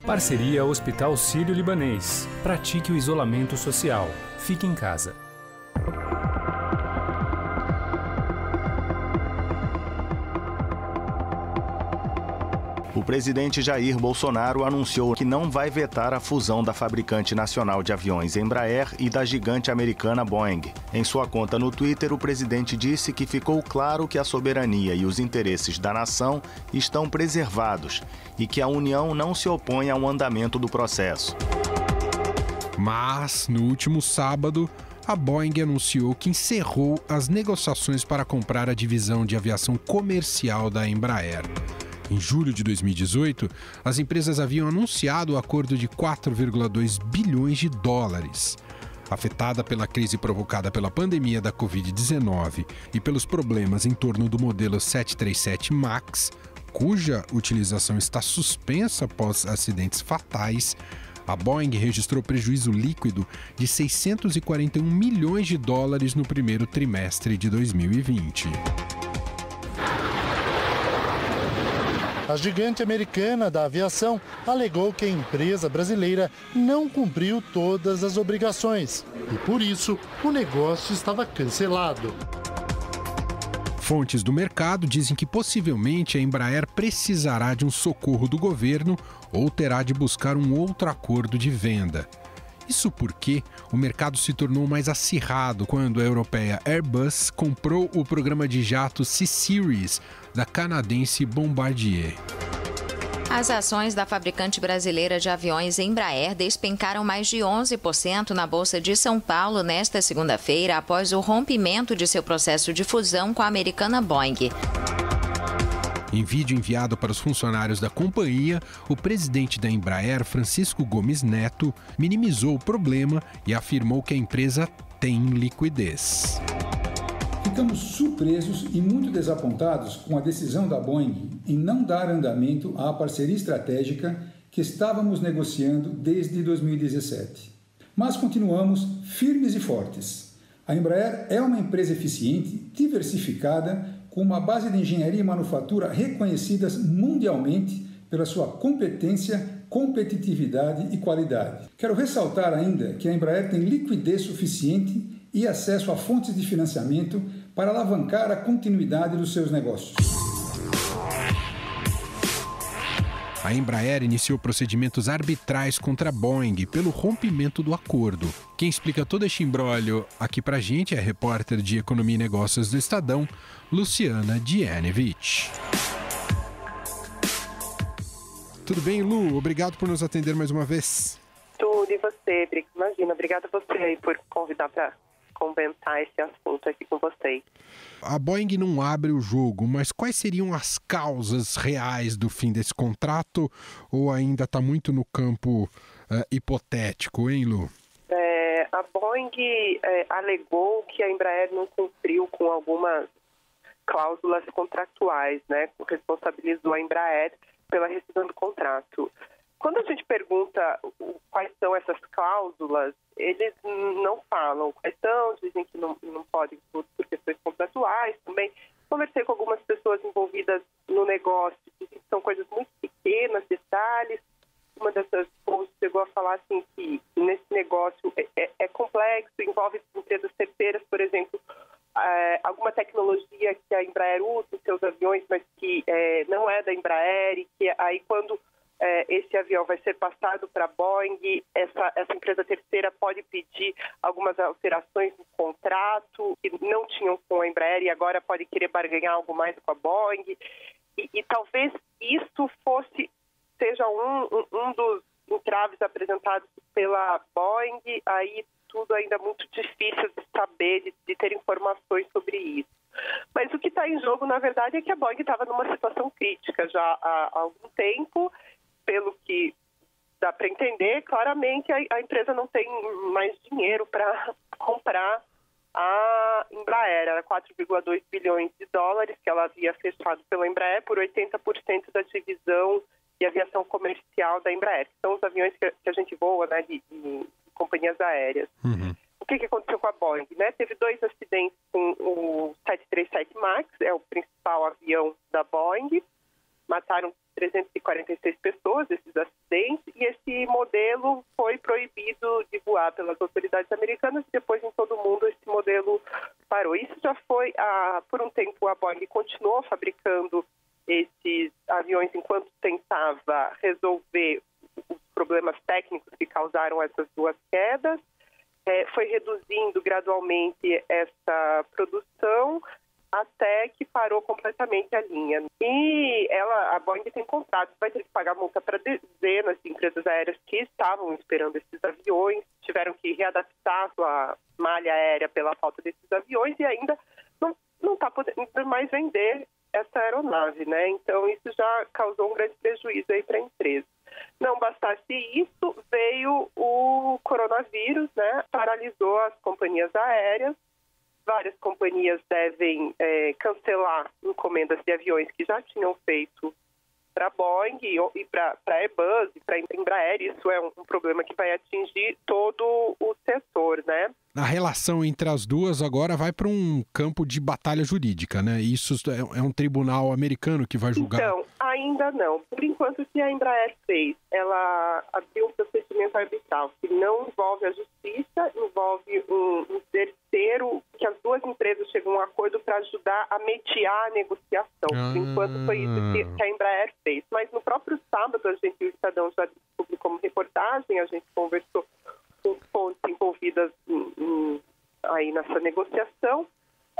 Parceria Hospital Sírio-Libanês. Pratique o isolamento social. Fique em casa. O presidente Jair Bolsonaro anunciou que não vai vetar a fusão da fabricante nacional de aviões Embraer e da gigante americana Boeing. Em sua conta no Twitter, o presidente disse que ficou claro que a soberania e os interesses da nação estão preservados e que a União não se opõe ao andamento do processo. Mas, no último sábado, a Boeing anunciou que encerrou as negociações para comprar a divisão de aviação comercial da Embraer. Em julho de 2018, as empresas haviam anunciado o acordo de 4,2 bilhões de dólares. Afetada pela crise provocada pela pandemia da Covid-19 e pelos problemas em torno do modelo 737 MAX, cuja utilização está suspensa após acidentes fatais, a Boeing registrou prejuízo líquido de 641 milhões de dólares no primeiro trimestre de 2020. A gigante americana da aviação alegou que a empresa brasileira não cumpriu todas as obrigações e, por isso, o negócio estava cancelado. Fontes do mercado dizem que possivelmente a Embraer precisará de um socorro do governo ou terá de buscar um outro acordo de venda. Isso porque o mercado se tornou mais acirrado quando a europeia Airbus comprou o programa de jato C-Series da canadense Bombardier. As ações da fabricante brasileira de aviões Embraer despencaram mais de 11% na Bolsa de São Paulo nesta segunda-feira após o rompimento de seu processo de fusão com a americana Boeing. Em vídeo enviado para os funcionários da companhia, o presidente da Embraer, Francisco Gomes Neto, minimizou o problema e afirmou que a empresa tem liquidez. Ficamos surpresos e muito desapontados com a decisão da Boeing em não dar andamento à parceria estratégica que estávamos negociando desde 2017. Mas continuamos firmes e fortes. A Embraer é uma empresa eficiente, diversificada, com uma base de engenharia e manufatura reconhecidas mundialmente pela sua competência, competitividade e qualidade. Quero ressaltar ainda que a Embraer tem liquidez suficiente e acesso a fontes de financiamento para alavancar a continuidade dos seus negócios. A Embraer iniciou procedimentos arbitrais contra a Boeing pelo rompimento do acordo. Quem explica todo este imbróglio aqui pra gente é a repórter de Economia e Negócios do Estadão, Luciana Dianevich. Tudo bem, Lu? Obrigado por nos atender mais uma vez. Tudo, e você, imagina, obrigada a você aí por convidar para comentar esse assunto aqui com vocês. A Boeing não abre o jogo, mas quais seriam as causas reais do fim desse contrato ou ainda está muito no campo hipotético, hein, Lu? A Boeing alegou que a Embraer não cumpriu com algumas cláusulas contratuais, né? Responsabilizou a Embraer pela rescisão do contrato. Quando a gente pergunta quais são essas cláusulas, eles não falam quais são, dizem que não podem por questões contratuais também. Conversei com algumas pessoas envolvidas no negócio, dizem que são coisas muito pequenas, detalhes. Uma dessas pessoas chegou a falar assim, que nesse negócio é complexo, envolve empresas terceiras, por exemplo, alguma tecnologia que a Embraer usa em seus aviões, mas que não é da Embraer, e que aí quando esse avião vai ser passado para a Boeing, essa empresa terceira pode pedir algumas alterações no contrato que não tinham com a Embraer e agora pode querer barganhar algo mais com a Boeing. E talvez isso seja um dos entraves apresentados pela Boeing, aí tudo ainda muito difícil de saber, de ter informações sobre isso. Mas o que está em jogo, na verdade, é que a Boeing estava numa situação crítica já há algum tempo. Pelo que dá para entender, claramente a empresa não tem mais dinheiro para comprar a Embraer. Era 4,2 bilhões de dólares que ela havia fechado pela Embraer por 80% da divisão de aviação comercial da Embraer, que são os aviões que a gente voa, né, de companhias aéreas. Uhum. O que aconteceu com a Boeing? Né? Teve 2 acidentes com o 737 MAX, é o principal avião da Boeing. Mataram 346 pessoas, esses acidentes, e proibido de voar pelas autoridades americanas e depois em todo o mundo esse modelo parou. Isso já foi, por um tempo a Boeing continuou fabricando esses aviões enquanto tentava resolver os problemas técnicos que causaram essas duas quedas. Foi reduzindo gradualmente essa produção até que parou completamente a linha. E a Boeing tem contratos, vai ter que pagar multa para dezenas de empresas aéreas que estavam esperando esses aviões, tiveram que readaptar sua malha aérea pela falta desses aviões e ainda não está podendo mais vender essa aeronave, né? Então isso já causou um grande prejuízo aí para a empresa. Não bastasse isso, veio o coronavírus, né? Paralisou as companhias aéreas. Várias companhias devem cancelar encomendas de aviões que já tinham feito para a Boeing e para a Airbus e para a Embraer. Isso é um problema que vai atingir todo o setor, né? A relação entre as duas agora vai para um campo de batalha jurídica, né? Isso é um tribunal americano que vai julgar? Então, ainda não. Por enquanto, o que a Embraer fez? Ela abriu um procedimento arbitral que não envolve a justiça, envolve um terceiro, que as duas empresas chegam a um acordo para ajudar a mediar a negociação. Por enquanto, foi isso que a Embraer fez. Mas no próprio sábado, a gente, o Estadão já publicou uma reportagem, a gente conversou com fontes envolvidas aí nessa negociação,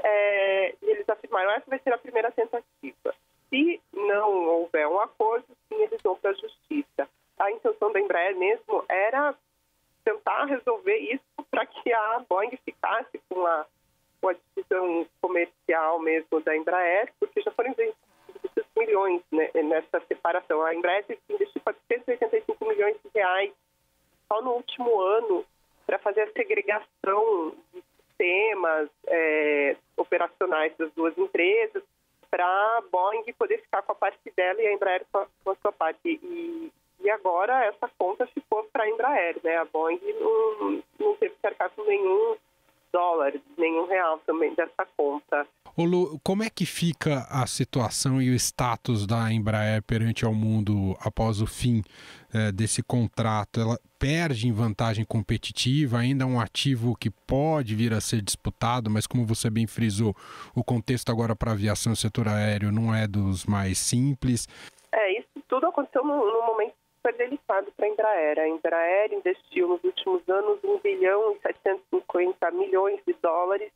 e eles afirmaram que essa vai ser a primeira tentativa. Se não houver um acordo, sim, eles vão para a justiça. A intenção da Embraer mesmo era tentar resolver isso para que a Boeing ficasse com a divisão comercial mesmo da Embraer, porque já foram investidos milhões, né, nessa separação. A Embraer teve que investir 485 milhões de reais só no último ano para fazer a segregação de sistemas operacionais das duas empresas, para a Boeing poder ficar com a parte dela e a Embraer com a sua parte. E agora essa conta ficou para a Embraer, né? A Boeing não teve que arcar com nenhum dólar, nenhum real também dessa conta. Ô Lu, como é que fica a situação e o status da Embraer perante ao mundo após o fim desse contrato? Ela perde em vantagem competitiva, ainda é um ativo que pode vir a ser disputado, mas como você bem frisou, o contexto agora para a aviação e o setor aéreo não é dos mais simples. Isso tudo aconteceu num momento super delicado para a Embraer. A Embraer investiu nos últimos anos 1 bilhão e 750 milhões de dólares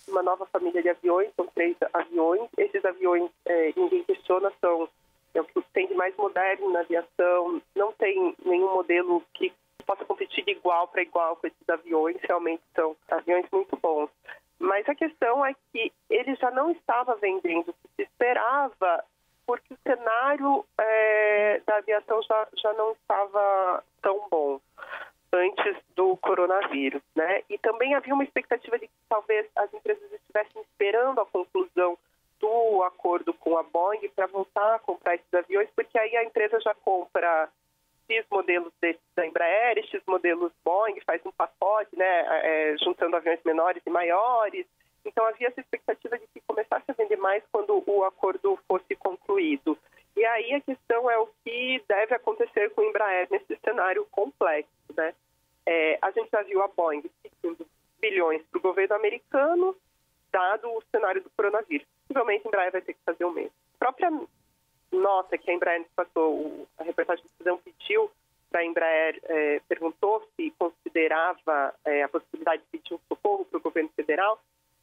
uma nova família de aviões, são 3 aviões. Esses aviões, ninguém questiona, são o que tem de mais moderno na aviação. Não tem nenhum modelo que possa competir de igual para igual com esses aviões. Realmente são aviões muito bons. Mas a questão é que ele já não estava vendendo o que se esperava, porque o cenário da aviação já não estava tão bom antes do coronavírus, né? E também havia uma expectativa de que talvez as empresas estivessem esperando a conclusão do acordo com a Boeing para voltar a comprar esses aviões, porque aí a empresa já compra X modelos da Embraer, X modelos Boeing, faz um pacote, né? Juntando aviões menores e maiores. Então havia essa expectativa de que começasse a vender mais quando o acordo fosse concluído. E aí a questão é o que deve acontecer com a Embraer nesse cenário complexo, né? A gente já viu a Boeing pedindo bilhões para o governo americano, dado o cenário do coronavírus. Possivelmente a Embraer vai ter que fazer o mesmo. A própria nota que a Embraer nos passou, a reportagem do Estadão pediu para a Embraer, perguntou se considerava a possibilidade de pedir um socorro para o governo federal.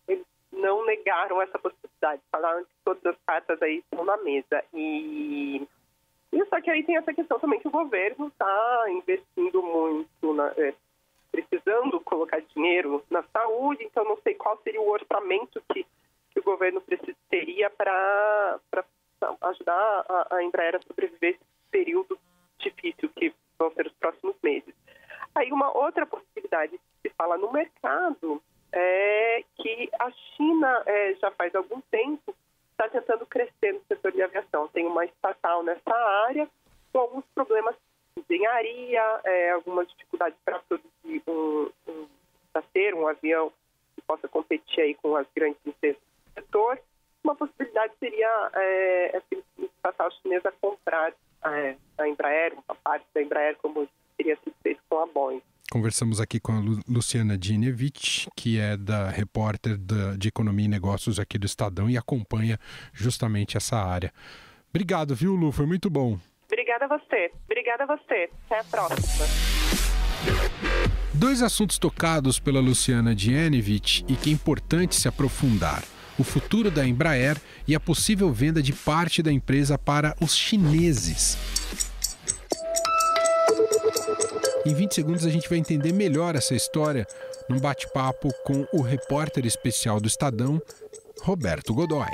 Eles não negaram essa possibilidade, falaram que todas as cartas aí estão na mesa. E só que aí tem essa questão também que o governo está investindo muito, precisando colocar dinheiro na saúde, então não sei qual seria o orçamento que o governo teria para ajudar a Embraer a sobreviver esse período difícil que vão ser os próximos meses. Aí uma outra possibilidade que se fala no mercado é que a China já faz algum tempo está tentando crescer no setor de aviação. Tem uma estatal nessa área com alguns problemas de engenharia, algumas dificuldades para produzir para ter um avião que possa competir aí com as grandes empresas do setor. Uma possibilidade seria essa estatal chinesa comprar a Embraer, uma parte da Embraer, como teria sido feito com a Boeing. Conversamos aqui com a Luciana Dinevich, que é repórter de Economia e Negócios aqui do Estadão e acompanha justamente essa área. Obrigado, viu, Lu? Foi muito bom. Obrigada a você. Até a próxima. 2 assuntos tocados pela Luciana Dinevich e que é importante se aprofundar: o futuro da Embraer e a possível venda de parte da empresa para os chineses. Em 20 segundos a gente vai entender melhor essa história num bate-papo com o repórter especial do Estadão, Roberto Godoy.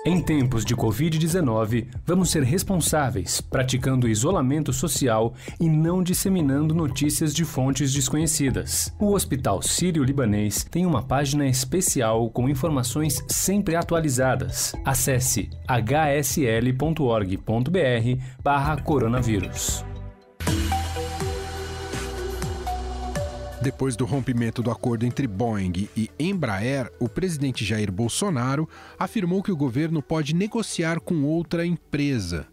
Em tempos de Covid-19, vamos ser responsáveis, praticando isolamento social e não disseminando notícias de fontes desconhecidas. O Hospital Sírio-Libanês tem uma página especial com informações sempre atualizadas. Acesse hsl.org.br/coronavírus. Depois do rompimento do acordo entre Boeing e Embraer, o presidente Jair Bolsonaro afirmou que o governo pode negociar com outra empresa.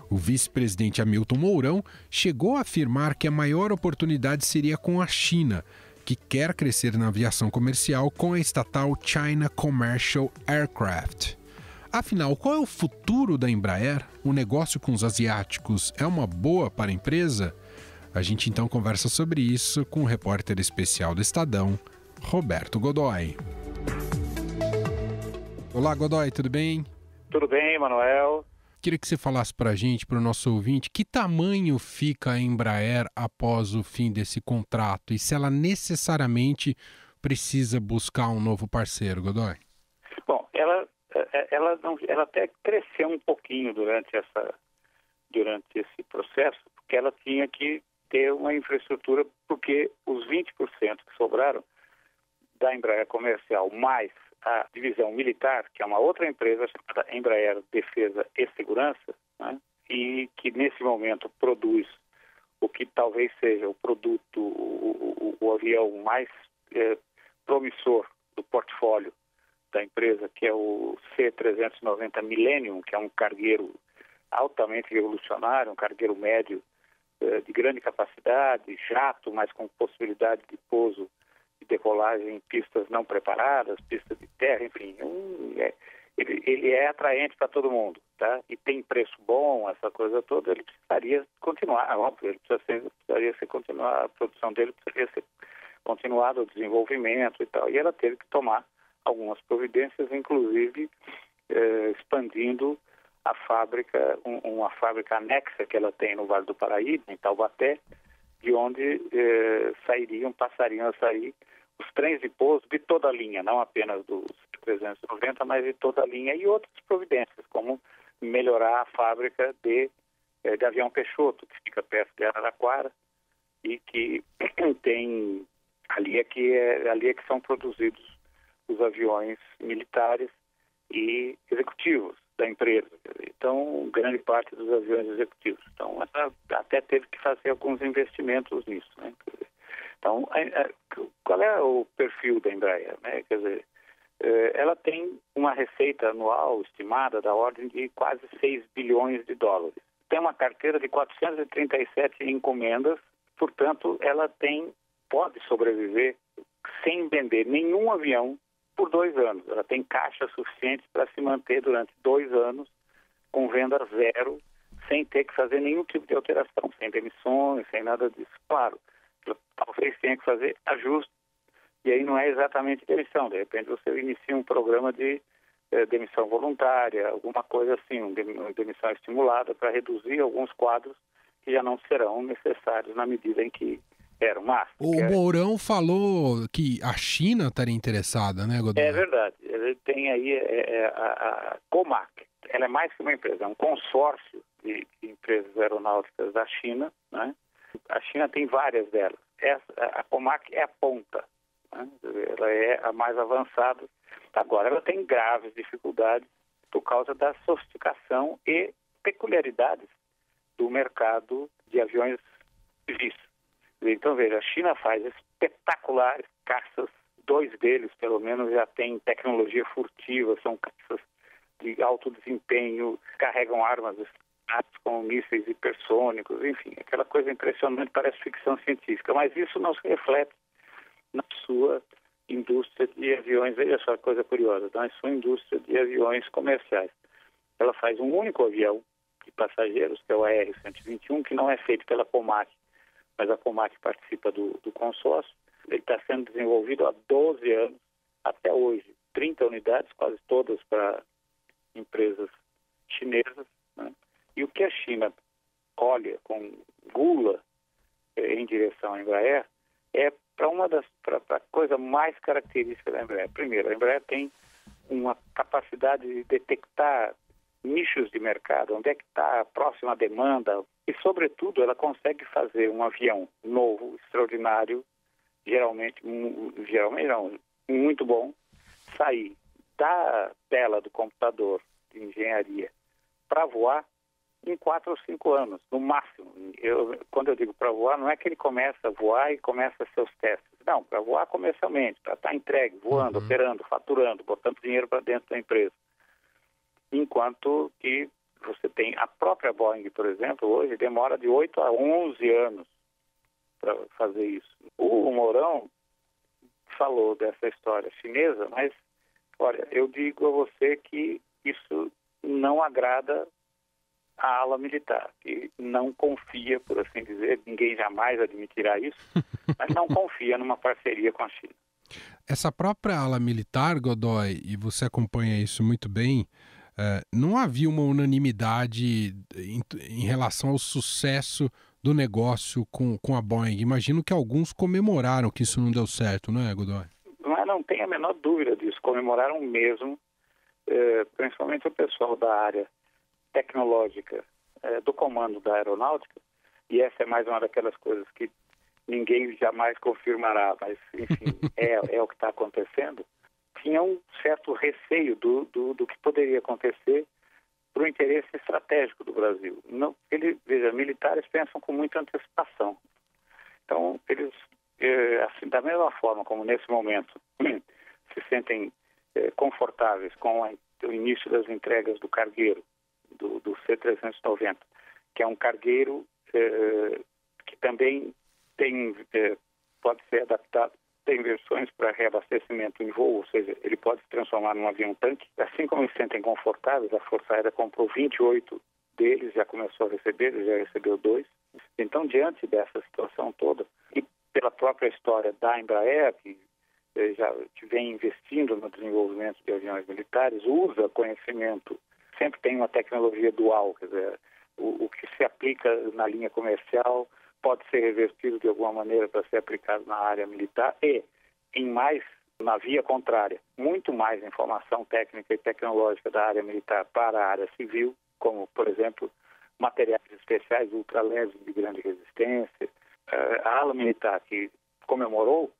O vice-presidente Hamilton Mourão chegou a afirmar que a maior oportunidade seria com a China, que quer crescer na aviação comercial com a estatal China Commercial Aircraft. Afinal, qual é o futuro da Embraer? O negócio com os asiáticos é uma boa para a empresa? A gente então conversa sobre isso com o repórter especial do Estadão, Roberto Godoy. Olá, Godoy, tudo bem? Tudo bem, Manuel. Queria que você falasse para a gente, para o nosso ouvinte, que tamanho fica a Embraer após o fim desse contrato e se ela necessariamente precisa buscar um novo parceiro, Godoy? Bom, ela até cresceu um pouquinho durante esse processo, porque ela tinha que ter uma infraestrutura, porque os 20% que sobraram da Embraer Comercial, mais a divisão militar, que é uma outra empresa chamada Embraer Defesa e Segurança, né, e que nesse momento produz o que talvez seja o produto, o avião mais promissor do portfólio da empresa, que é o C-390 Millennium, que é um cargueiro altamente revolucionário, um cargueiro médio de grande capacidade, jato, mas com possibilidade de pouso e decolagem em pistas não preparadas, pistas de terra, enfim. Ele é atraente para todo mundo, tá? E tem preço bom, essa coisa toda. Ele precisaria continuar, óbvio, a produção dele precisaria ser continuada, o desenvolvimento e tal. E ela teve que tomar algumas providências, inclusive expandindo a fábrica, uma fábrica anexa que ela tem no Vale do Paraíba, em Taubaté, de onde passariam a sair os trens de pouso de toda a linha, não apenas dos 390, mas de toda a linha, e outras providências, como melhorar a fábrica de avião Peixoto, que fica perto de Araraquara, e que tem ali é que são produzidos os aviões militares e executivos da empresa. Então, grande parte dos aviões executivos. Então, ela até teve que fazer alguns investimentos nisso, né? Então, qual é o perfil da Embraer, né? Quer dizer, ela tem uma receita anual estimada da ordem de quase 6 bilhões de dólares. Tem uma carteira de 437 encomendas, portanto, ela pode sobreviver sem vender nenhum avião por 2 anos. Ela tem caixa suficiente para se manter durante 2 anos com venda zero, sem ter que fazer nenhum tipo de alteração, sem demissões, sem nada disso. Claro, talvez tenha que fazer ajuste, e aí não é exatamente demissão. De repente você inicia um programa de demissão voluntária, alguma coisa assim, uma demissão estimulada para reduzir alguns quadros que já não serão necessários na medida em que eram. Mas o Mourão falou que a China estaria interessada, né, Godoy? É verdade. Ele tem aí a Comac. Ela é mais que uma empresa, é um consórcio de empresas aeronáuticas da China, né? A China tem várias delas. A Comac é a ponta, né? Ela é a mais avançada. Agora, ela tem graves dificuldades por causa da sofisticação e peculiaridades do mercado de aviões civis. Então, veja, a China faz espetaculares caças, 2 deles, pelo menos, já têm tecnologia furtiva, são caças de alto desempenho, carregam armas como mísseis hipersônicos, enfim, aquela coisa impressionante, parece ficção científica, mas isso não se reflete na sua indústria de aviões. Veja só que coisa curiosa, na sua indústria de aviões comerciais. Ela faz um único avião de passageiros, que é o AR-121, que não é feito pela Comac, mas a Comac participa do consórcio. Ele está sendo desenvolvido há 12 anos, até hoje. 30 unidades, quase todas para empresas chinesas, né? E o que a China olha com gula em direção à Embraer é para a coisa mais característica da Embraer. Primeiro, a Embraer tem uma capacidade de detectar nichos de mercado, onde é que está a próxima demanda, e, sobretudo, ela consegue fazer um avião novo, extraordinário, geralmente não, muito bom, sair da tela do computador de engenharia para voar em 4 ou 5 anos, no máximo. Quando eu digo para voar, não é que ele começa a voar e começa seus testes. Não, para voar comercialmente, para estar entregue, voando, operando, faturando, botando dinheiro para dentro da empresa. Enquanto que você tem a própria Boeing, por exemplo, hoje demora de 8 a 11 anos para fazer isso. O Mourão falou dessa história chinesa, mas, olha, eu digo a você que isso não agrada a ala militar, que não confia, por assim dizer, ninguém jamais admitirá isso, mas não confia numa parceria com a China. Essa própria ala militar, Godoy, e você acompanha isso muito bem, não havia uma unanimidade em relação ao sucesso do negócio com a Boeing. Imagino que alguns comemoraram que isso não deu certo, não é, Godoy? Mas não tem a menor dúvida disso. Comemoraram mesmo, principalmente o pessoal da área tecnológica do comando da aeronáutica, e essa é mais uma daquelas coisas que ninguém jamais confirmará, mas, enfim, é o que está acontecendo. Tinha um certo receio do que poderia acontecer para o interesse estratégico do Brasil. Não, veja, militares pensam com muita antecipação. Então, eles, assim, da mesma forma como nesse momento se sentem confortáveis com o início das entregas do cargueiro, do C-390, que é um cargueiro que também pode ser adaptado, tem versões para reabastecimento em voo, ou seja, ele pode se transformar num avião-tanque. Assim como eles se sentem confortáveis, a Força Aérea comprou 28 deles, já começou a receber, já recebeu 2. Então, diante dessa situação toda, e pela própria história da Embraer, que já vem investindo no desenvolvimento de aviões militares, usa conhecimento, sempre tem uma tecnologia dual, quer dizer, o que se aplica na linha comercial pode ser revertido de alguma maneira para ser aplicado na área militar e, na via contrária, muito mais informação técnica e tecnológica da área militar para a área civil, como, por exemplo, materiais especiais ultraleves de grande resistência. A ala militar que comemorou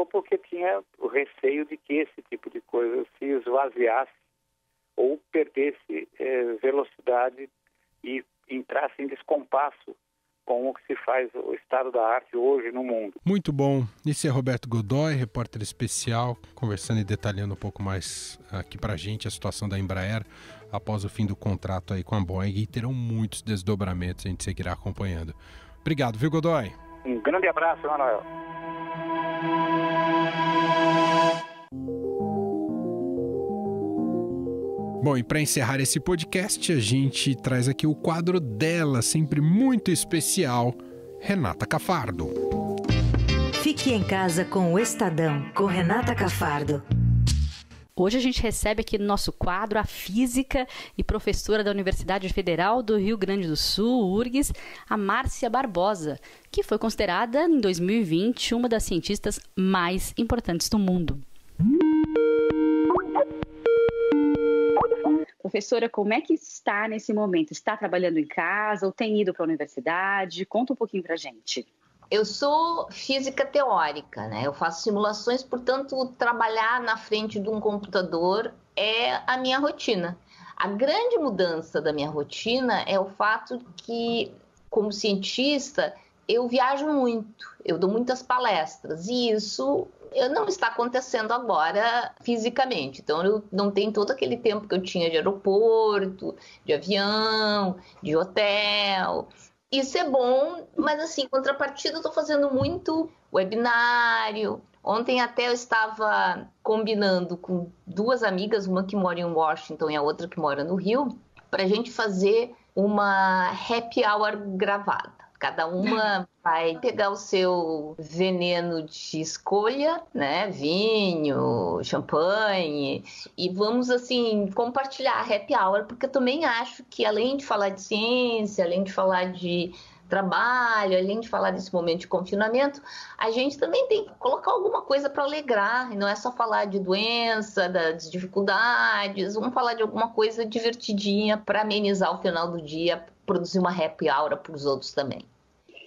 porque tinha o receio de que esse tipo de coisa se esvaziasse ou perdesse velocidade e entrasse em descompasso com o que se faz o estado da arte hoje no mundo. Muito bom. Esse é Roberto Godoy, repórter especial, conversando e detalhando um pouco mais aqui pra gente a situação da Embraer após o fim do contrato aí com a Boeing, e terão muitos desdobramentos, a gente seguirá acompanhando. Obrigado, viu, Godoy? Um grande abraço, Manuel. Bom, e para encerrar esse podcast, a gente traz aqui o quadro dela, sempre muito especial, Renata Cafardo. Fique em casa com o Estadão, com Renata Cafardo. Hoje a gente recebe aqui no nosso quadro a física e professora da Universidade Federal do Rio Grande do Sul, URGS, a Márcia Barbosa, que foi considerada em 2020 uma das cientistas mais importantes do mundo. Professora, como é que está nesse momento? Está trabalhando em casa ou tem ido para a universidade? Conta um pouquinho para a gente. Eu sou física teórica, né? Eu faço simulações, portanto, trabalhar na frente de um computador é a minha rotina. A grande mudança da minha rotina é o fato que, como cientista, eu viajo muito, eu dou muitas palestras e isso não está acontecendo agora fisicamente. Então, eu não tenho todo aquele tempo que eu tinha de aeroporto, de avião, de hotel. Isso é bom, mas assim, em contrapartida, eu estou fazendo muito webinário. Ontem até eu estava combinando com 2 amigas, uma que mora em Washington e a outra que mora no Rio, para a gente fazer uma happy hour gravada. Cada uma vai pegar o seu veneno de escolha, né? Vinho, champanhe, e vamos, assim, compartilhar a happy hour, porque eu também acho que, além de falar de ciência, além de falar de trabalho, além de falar desse momento de confinamento, a gente também tem que colocar alguma coisa para alegrar, e não é só falar de doença, das dificuldades, vamos falar de alguma coisa divertidinha para amenizar o final do dia, produzir uma happy hour para os outros também.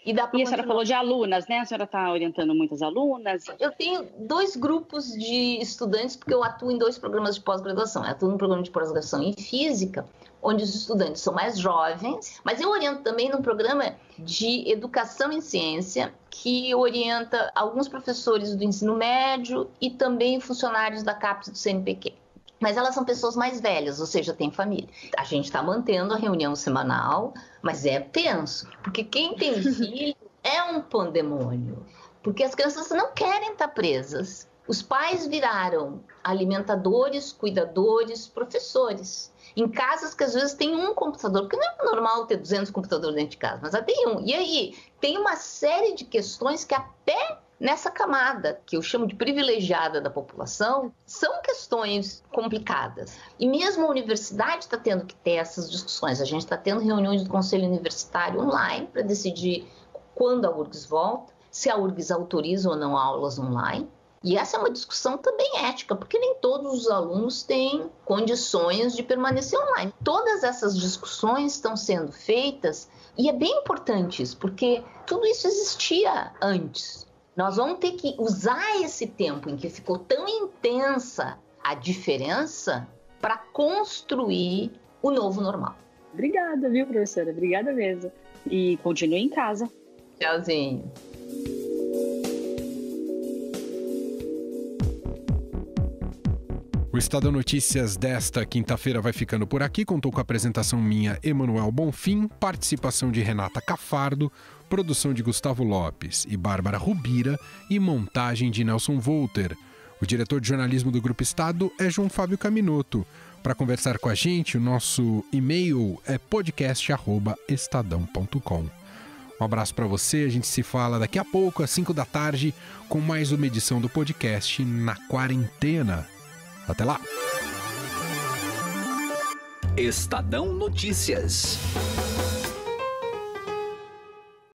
E a senhora falou de alunas, né? A senhora está orientando muitas alunas? Eu tenho 2 grupos de estudantes, porque eu atuo em 2 programas de pós-graduação. Eu atuo no programa de pós-graduação em Física, onde os estudantes são mais jovens, mas eu oriento também num programa de Educação em Ciência, que orienta alguns professores do ensino médio e também funcionários da CAPES do CNPq. Mas elas são pessoas mais velhas, ou seja, têm família. A gente está mantendo a reunião semanal, mas é tenso, porque quem tem filho é um pandemônio, porque as crianças não querem estar presas. Os pais viraram alimentadores, cuidadores, professores. Em casas que às vezes tem um computador, porque não é normal ter 200 computadores dentro de casa, mas já tem um. E aí tem uma série de questões que até nessa camada, que eu chamo de privilegiada da população, são questões complicadas. E mesmo a universidade está tendo que ter essas discussões. A gente está tendo reuniões do Conselho Universitário online para decidir quando a URGS volta, se a URGS autoriza ou não aulas online. E essa é uma discussão também ética, porque nem todos os alunos têm condições de permanecer online. Todas essas discussões estão sendo feitas, e é bem importante isso, porque tudo isso existia antes. Nós vamos ter que usar esse tempo em que ficou tão intensa a diferença para construir o novo normal. Obrigada, viu, professora? Obrigada mesmo. E continue em casa. Tchauzinho. O Estadão Notícias desta quinta-feira vai ficando por aqui. Contou com a apresentação minha, Emanuel Bonfim, participação de Renata Cafardo, produção de Gustavo Lopes e Bárbara Rubira e montagem de Nelson Volter. O diretor de jornalismo do Grupo Estado é João Fábio Caminoto. Para conversar com a gente, o nosso e-mail é podcast@estadão.com. Um abraço para você, a gente se fala daqui a pouco, às 5 da tarde, com mais uma edição do podcast Na Quarentena. Até lá! Estadão Notícias.